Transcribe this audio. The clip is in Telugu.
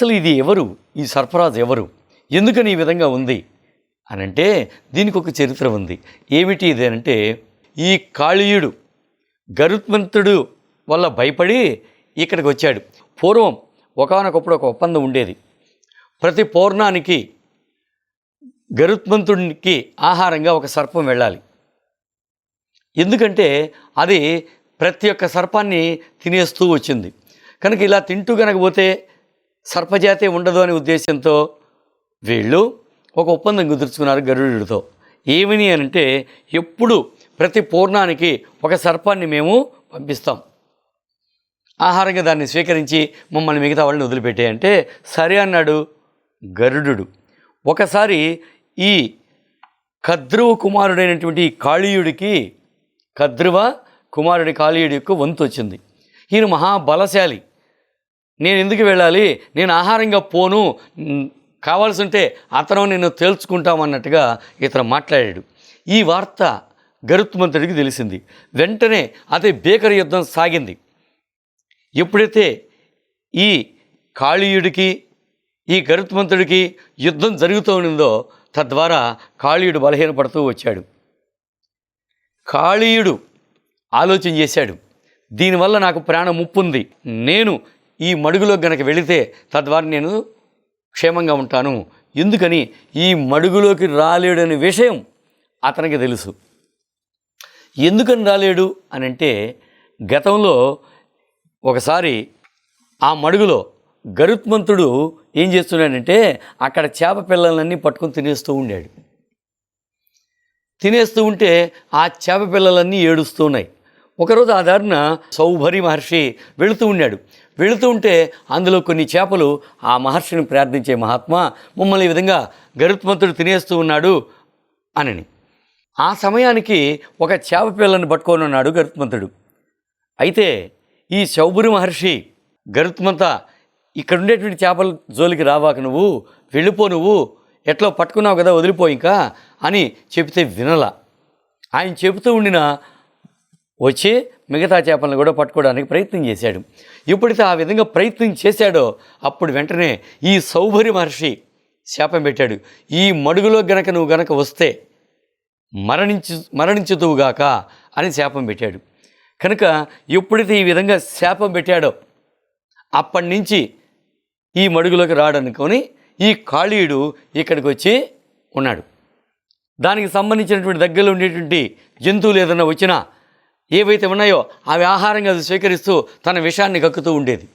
అసలు ఇది ఎవరు? ఈ సర్పరాజు ఎవరు? ఎందుకని ఈ విధంగా ఉంది అనంటే దీనికి ఒక చరిత్ర ఉంది. ఏమిటి ఇది అంటే, ఈ కాళీయుడు గరుత్మంతుడు వల్ల భయపడి ఇక్కడికి వచ్చాడు. పూర్వం ఒకానొకప్పుడు ఒక ఒప్పందం ఉండేది. ప్రతి పౌర్ణానికి గరుత్మంతుడికి ఆహారంగా ఒక సర్పం వెళ్ళాలి. ఎందుకంటే అది ప్రతి ఒక్క సర్పాన్ని తినేస్తూ వచ్చింది కనుక ఇలా తింటూ కనుక పోతే సర్పజాతే ఉండదు అనే ఉద్దేశంతో వీళ్ళు ఒక ఒప్పందం కుదుర్చుకున్నారు గరుడుడితో. ఏమని అంటే, ఎప్పుడు ప్రతి పూర్ణానికి ఒక సర్పాన్ని మేము పంపిస్తాం, ఆహారంగా దాన్ని స్వీకరించి మమ్మల్ని మిగతా వాళ్ళని వదిలిపెట్టాయంటే సరే అన్నాడు గరుడు. ఒకసారి ఈ కద్రువ కుమారుడైనటువంటి కాళీయుడికి, కద్రువ కుమారుడి కాళీయుడి యొక్క వంతు వచ్చింది. ఈయన మహాబలశాలి, నేను ఎందుకు వెళ్ళాలి, నేను ఆహారంగా పోను, కావాల్సి ఉంటే అతను నేను తేల్చుకుంటామన్నట్టుగా ఇతను మాట్లాడాడు. ఈ వార్త గరుత్మంతుడికి తెలిసింది. వెంటనే అదే భీకర యుద్ధం సాగింది. ఎప్పుడైతే ఈ కాళీయుడికి ఈ గరుత్మంతుడికి యుద్ధం జరుగుతూ ఉండిందో తద్వారా కాళీయుడు బలహీనపడుతూ వచ్చాడు. కాళీయుడు ఆలోచన చేశాడు, దీనివల్ల నాకు ప్రాణ ముప్పుంది, నేను ఈ మడుగులో గనక వెళితే తద్వారా నేను క్షేమంగా ఉంటాను, ఎందుకని ఈ మడుగులోకి రాలేడనే విషయం అతనికి తెలుసు. ఎందుకని రాలేడు అని అంటే, గతంలో ఒకసారి ఆ మడుగులో గరుత్మంతుడు ఏం చేస్తున్నాడంటే అక్కడ చేప పిల్లలన్నీ పట్టుకొని తినేస్తూ ఉండాడు. తినేస్తూ ఉంటే ఆ చేప పిల్లలన్నీ ఏడుస్తూ ఉన్నాయి. ఒకరోజు ఆ దారిన సౌభరి మహర్షి వెళుతూ ఉన్నాడు. వెళుతూ ఉంటే అందులో కొన్ని చేపలు ఆ మహర్షిని ప్రార్థించే, మహాత్మా మమ్మల్ని ఈ విధంగా గరుత్మంతుడు తినేస్తూ ఉన్నాడు అని. ఆ సమయానికి ఒక చేప పిల్లని పట్టుకొని ఉన్నాడు గరుత్మంతుడు. అయితే ఈ సౌభరి మహర్షి, గరుత్మంత ఇక్కడ ఉండేటువంటి చేపల జోలికి రావాక, నువ్వు వెళ్ళిపో, నువ్వు ఎట్లా పట్టుకున్నావు కదా, వదిలిపో ఇంకా అని చెబితే వినలా. ఆయన చెబుతూ ఉండిన వచ్చి మిగతా చేపలను కూడా పట్టుకోవడానికి ప్రయత్నం చేశాడు. ఎప్పుడైతే ఆ విధంగా ప్రయత్నం చేశాడో అప్పుడు వెంటనే ఈ సౌభరి మహర్షి శాపం పెట్టాడు, ఈ మడుగులో గనక నువ్వు గనక వస్తే మరణించుతువుగాక అని శాపం పెట్టాడు. కనుక ఎప్పుడైతే ఈ విధంగా శాపం పెట్టాడో అప్పటి నుంచి ఈ మడుగులోకి రాడనుకొని ఈ కాళీయుడు ఇక్కడికి వచ్చి ఉన్నాడు. దానికి సంబంధించినటువంటి దగ్గరలో ఉండేటువంటి జంతువులు ఏదైనా వచ్చినా ఏవైతే ఉన్నాయో అవి ఆహారంగా అది స్వీకరిస్తూ తన విషాన్ని కక్కుతూ ఉండేది.